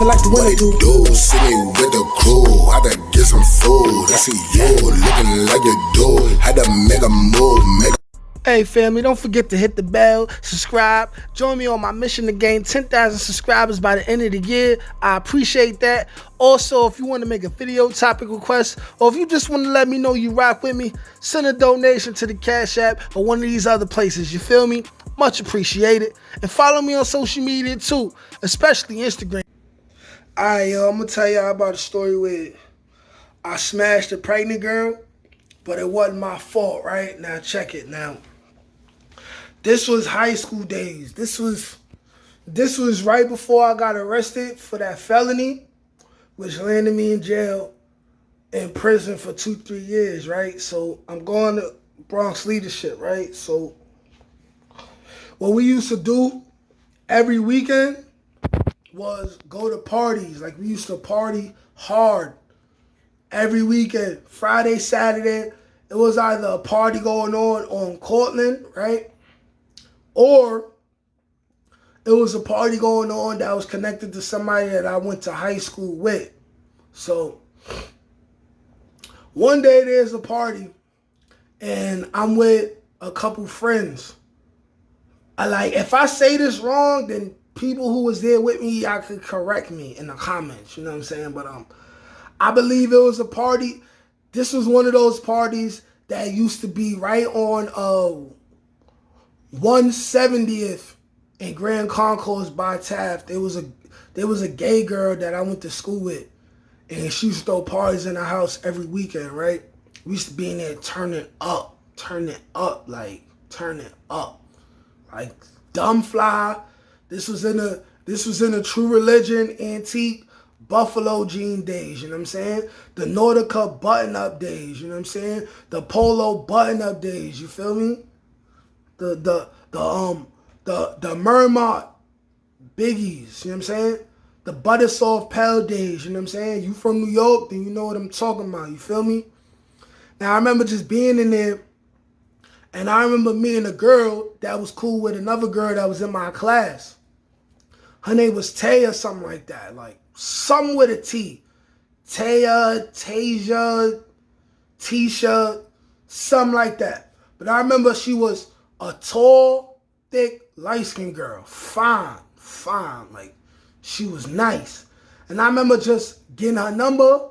Like the winter do. Sitting with the crew, had to get some food. I see you looking like you do. Had to make a move, Hey family, don't forget to hit the bell, subscribe, join me on my mission to gain 10,000 subscribers by the end of the year. I appreciate that. Also, if you want to make a video topic request, or if you just want to let me know you rock with me, send a donation to the Cash App or one of these other places, you feel me? Much appreciated. And follow me on social media too, especially Instagram. Alright, yo, I'm going to tell y'all about a story where I smashed a pregnant girl, but it wasn't my fault, right? Now check it now. This was high school days. This was right before I got arrested for that felony, which landed me in jail, in prison for 2-3 years, right? So I'm going to Bronx leadership, right? So what we used to do every weekend was go to parties. Like we used to party hard every weekend. Friday, Saturday, it was either a party going on Cortland, right? Or it was a party going on that was connected to somebody that I went to high school with. So one day there's a party and I'm with a couple friends. If I say this wrong, then people who was there with me, I could correct me in the comments, you know what I'm saying? But I believe it was a party. This was one of those parties that used to be right on 170th in Grand Concourse by Taft. There was a gay girl that I went to school with, and she used to throw parties in her house every weekend, right? We used to be in there turning up, like dumb fly. This was in a True Religion antique Buffalo jean days, you know what I'm saying? The Nautica button-up days, you know what I'm saying? The Polo button-up days, you feel me? The Mermont biggies, you know what I'm saying? The butter soft pal days, you know what I'm saying? You from New York, then you know what I'm talking about, you feel me? Now I remember just being in there, and I remember meeting a girl that was cool with another girl that was in my class. Her name was Tay or something like that, like something with a T. Taya, Tasia, Tisha, something like that. But I remember she was a tall, thick, light-skinned girl. Fine. Like, she was nice. And I remember just getting her number,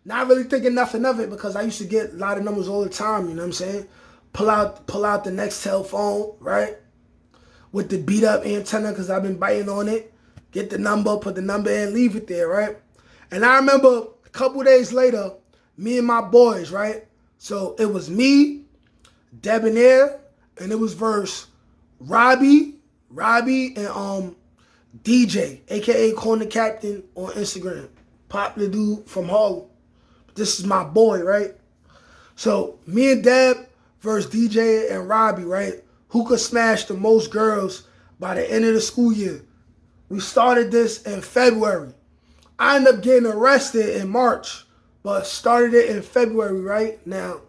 not really thinking nothing of it because I used to get a lot of numbers all the time, you know what I'm saying? Pull out the Nextel phone, right? With the beat up antenna because I've been biting on it. Get the number, put the number in, leave it there, right? And I remember a couple days later, me and my boys, right? So it was me, Debonair, and it was verse Robbie, and DJ, aka Corner Captain on Instagram. Popular dude from Harlem. This is my boy, right? So me and Deb versus DJ and Robbie, right? Who could smash the most girls by the end of the school year? We started this in February. I ended up getting arrested in March, but started it in February, right? Now,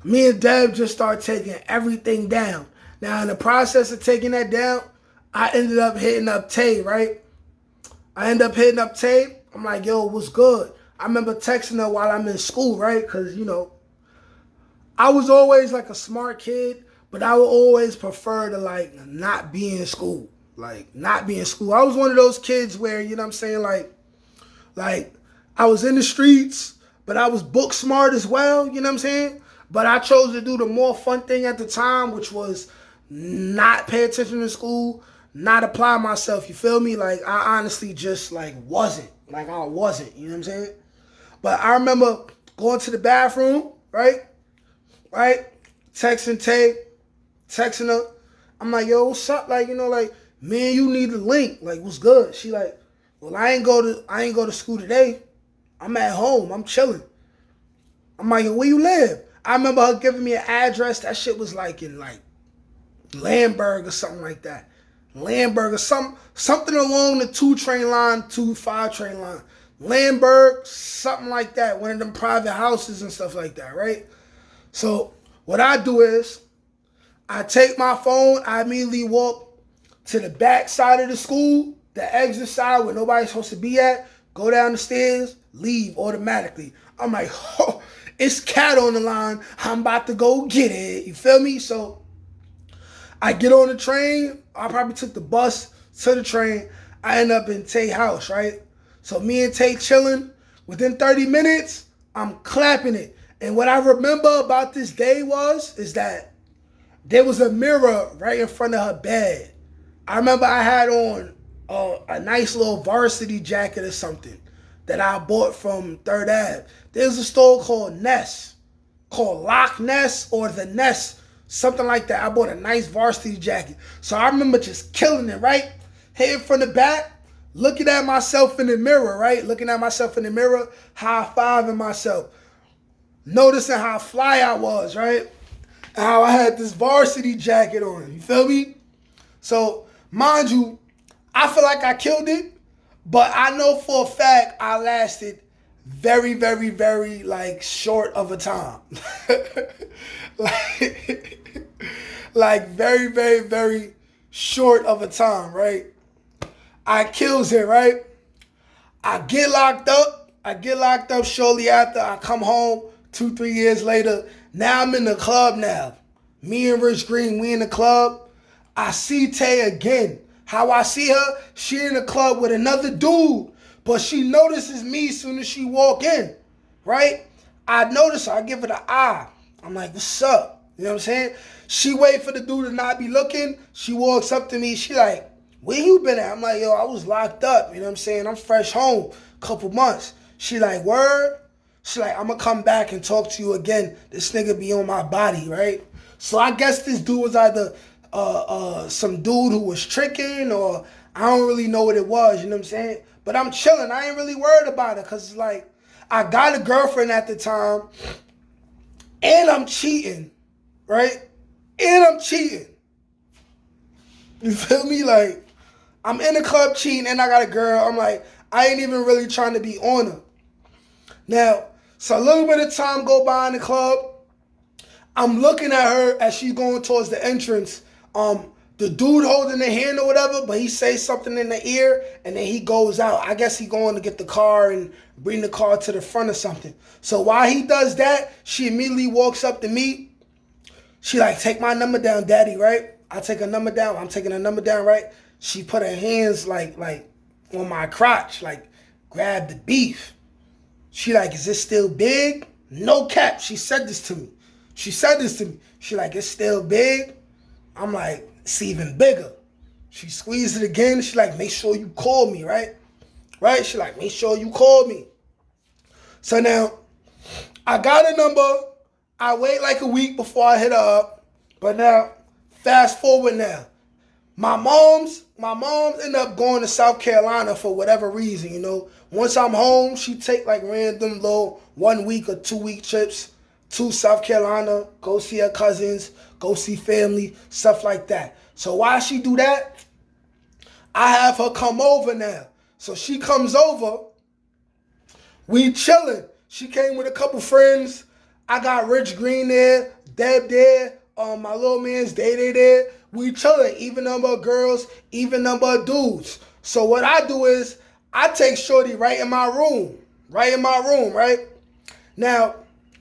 me and Deb just started taking everything down. Now, in the process of taking that down, I ended up hitting up Tay, right? I'm like, yo, what's good? I remember texting her while I'm in school, right? Because, you know, I was always like a smart kid, but I would always prefer to like not be in school. Like, not be in school. I was one of those kids where, you know what I'm saying, like I was in the streets, but I was book smart as well, you know what I'm saying? But I chose to do the more fun thing at the time, which was not pay attention to school, not apply myself, you feel me? Like, I honestly just, like, wasn't. Like, I wasn't, you know what I'm saying? But I remember going to the bathroom, right? Texting Tay, texting her. I'm like, yo, what's up? Like, you know, like, me and you need to link. Like, what's good? She like, well, I ain't go to school today. I'm at home. I'm chilling. I'm like, where you live? I remember her giving me an address. That shit was like in like Lamberg or something like that. Lamberg or something along the 2-5 train line. Lamberg, something like that. One of them private houses and stuff like that, right? So what I do is I take my phone, I immediately walk to the back side of the school, the exit side where nobody's supposed to be at, go down the stairs, leave automatically. I'm like, oh, it's cat on the line. I'm about to go get it. You feel me? So I get on the train. I probably took the bus to the train. I end up in Tay house, right? So me and Tay chilling. Within 30 minutes, I'm clapping it. And what I remember about this day is that there was a mirror right in front of her bed. I remember I had on a nice little varsity jacket or something that I bought from 3rd Ave. There's a store called Ness, called Loch Ness or the Ness, something like that. I bought a nice varsity jacket. So I remember just killing it, right? Heading from the back, looking at myself in the mirror, right? Looking at myself in the mirror, high-fiving myself. Noticing how fly I was, right? And how I had this varsity jacket on, you feel me? So, mind you, I feel like I killed it, but I know for a fact I lasted very, very, very, like, short of a time. like, very, very, very short of a time, right? I kills it, right? I get locked up shortly after. I come home 2-3 years later. Now I'm in the club now. Me and Rich Green, we in the club. I see Tay again. How I see her, she in the club with another dude. But she notices me as soon as she walk in, right? I notice her. I give her the eye. I'm like, what's up? You know what I'm saying? She wait for the dude to not be looking. She walks up to me. She like, where you been at? I'm like, yo, I was locked up. You know what I'm saying? I'm fresh home, couple months. She like, word? She like, I'm going to come back and talk to you again. This nigga be on my body, right? So I guess this dude was either some dude who was tricking or I don't really know what it was, you know what I'm saying? But I'm chilling. I ain't really worried about it because it's like, I got a girlfriend at the time and I'm cheating, right? And I'm cheating. You feel me? Like, I'm in the club cheating and I got a girl. I'm like, I ain't even really trying to be on her. Now, so a little bit of time go by in the club. I'm looking at her as she's going towards the entrance. The dude holding the hand or whatever, but he says something in the ear and then he goes out. I guess he going to get the car and bring the car to the front or something. So while he does that, she immediately walks up to me. She like, take my number down, daddy, right? I take her number down. I'm taking her number down, right? She put her hands like on my crotch, like grab the beef. She like, is this still big? No cap. She said this to me. She like, it's still big? I'm like, it's even bigger. She squeezed it again. She like, make sure you call me, right? Right? She like, make sure you call me. So now, I got a number. I wait like a week before I hit her up. But now, fast forward now. My moms end up going to South Carolina for whatever reason, you know. Once I'm home, she take like random little 1 week or 2 week trips to South Carolina, go see her cousins, go see family, stuff like that. So while she do that, I have her come over now. So she comes over, we chilling. She came with a couple friends. I got Rich Green there, Deb there, my little man's Day there. We chilling, even number of girls, even number of dudes. So what I do is, I take Shorty right in my room, right? Now,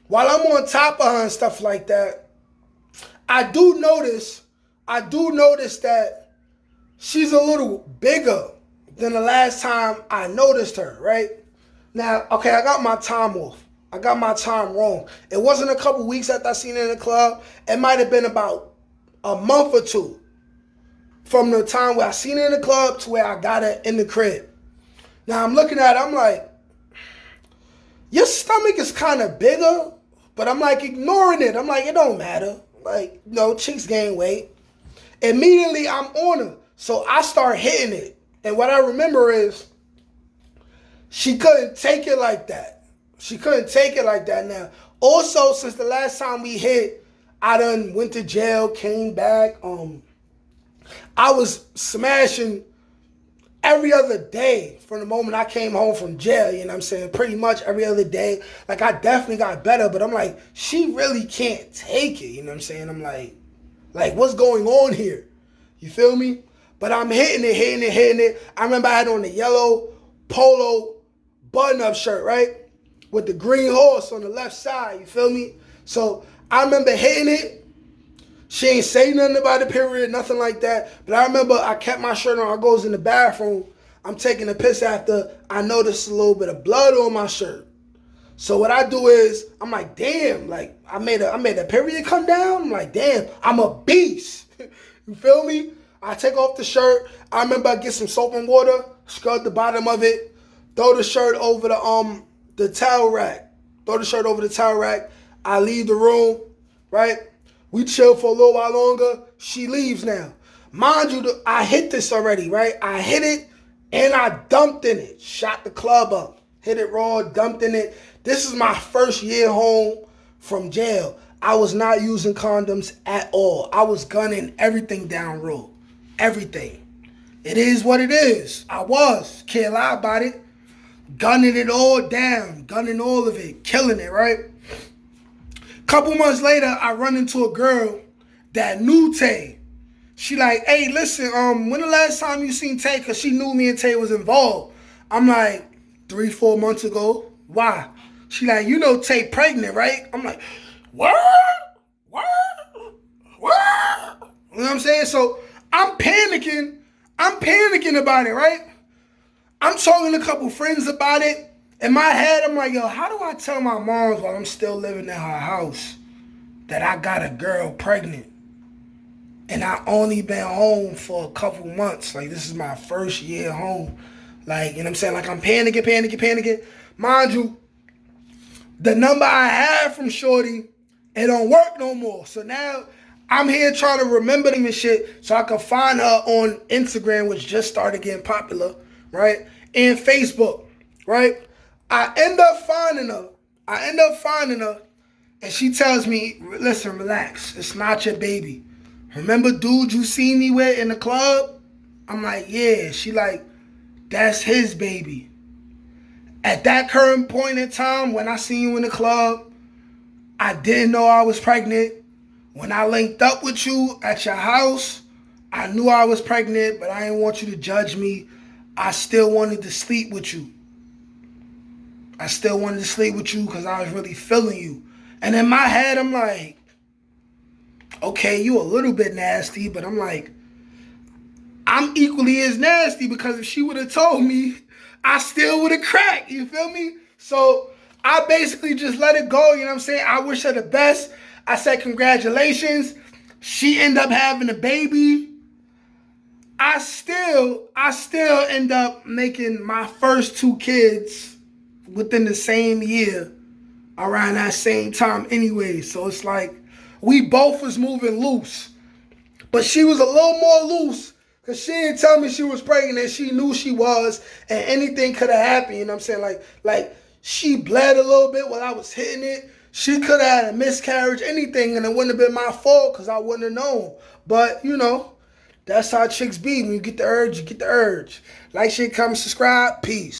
while I'm on top of her and stuff like that, I do notice that she's a little bigger than the last time I noticed her, right? Now, okay, I got my time off. I got my time wrong. It wasn't a couple weeks after I seen her in the club. It might have been about a month or two from the time where I seen her in the club to where I got her in the crib. Now, I'm looking at her, I'm like, your stomach is kind of bigger, but I'm like ignoring it. I'm like, it don't matter. Like, no, chicks gain weight. Immediately, I'm on her. So I start hitting it. And what I remember is, she couldn't take it like that. Now, also, since the last time we hit, I done went to jail, came back. I was smashing every other day from the moment I came home from jail, you know what I'm saying? Pretty much every other day. Like, I definitely got better, but I'm like, she really can't take it, you know what I'm saying? I'm like, what's going on here? You feel me? But I'm hitting it. I remember I had on the yellow polo button-up shirt, right? With the green horse on the left side, you feel me? So I remember hitting it. She ain't say nothing about it, period, nothing like that. But I remember I kept my shirt on. I goes in the bathroom. I'm taking a piss after I noticed a little bit of blood on my shirt. So what I do is, I'm like, damn, like I made a period come down. I'm like, damn, I'm a beast. You feel me? I take off the shirt. I remember I get some soap and water, scrub the bottom of it, throw the shirt over the towel rack. Throw the shirt over the towel rack. I leave the room, right? We chill for a little while longer. She leaves now. Mind you, I hit this already, right? I hit it and I dumped in it. Shot the club up. Hit it raw, dumped in it. This is my first year home from jail. I was not using condoms at all. I was gunning everything down road. Everything. It is what it is. I was. Can't lie about it. Gunning it all down. Gunning all of it. Killing it, right? Couple months later, I run into a girl that knew Tay. She like, hey, listen, when the last time you seen Tay? Because she knew me and Tay was involved. I'm like, 3-4 months ago. Why? She like, you know Tay pregnant, right? I'm like, what? You know what I'm saying? So I'm panicking. I'm panicking about it, right? I'm talking to a couple friends about it. In my head, I'm like, yo, how do I tell my mom while I'm still living in her house that I got a girl pregnant? And I only been home for a couple months. Like, this is my first year home. Like, you know what I'm saying? Like, I'm panicking. Mind you, the number I had from Shorty, it don't work no more. So now I'm here trying to remember them and shit so I can find her on Instagram, which just started getting popular, right? And Facebook, right? I end up finding her. And she tells me, listen, relax. It's not your baby. Remember dude you seen me with in the club? I'm like, yeah. She like, that's his baby. At that current point in time, when I seen you in the club, I didn't know I was pregnant. When I linked up with you at your house, I knew I was pregnant, but I didn't want you to judge me. I still wanted to sleep with you. Because I was really feeling you. And in my head, I'm like, okay, you a little bit nasty, but I'm like, I'm equally as nasty because if she would have told me, I still would have cracked. You feel me? So I basically just let it go. You know what I'm saying? I wish her the best. I said congratulations. She ended up having a baby. I still end up making my first 2 kids within the same year around that same time anyway. So it's like we both was moving loose. But she was a little more loose because she didn't tell me she was pregnant and she knew she was and anything could have happened. You know what I'm saying? Like she bled a little bit while I was hitting it. She could have had a miscarriage, anything, and it wouldn't have been my fault because I wouldn't have known. But, you know, that's how chicks be. When you get the urge, you get the urge. Like, share, comment, subscribe. Peace.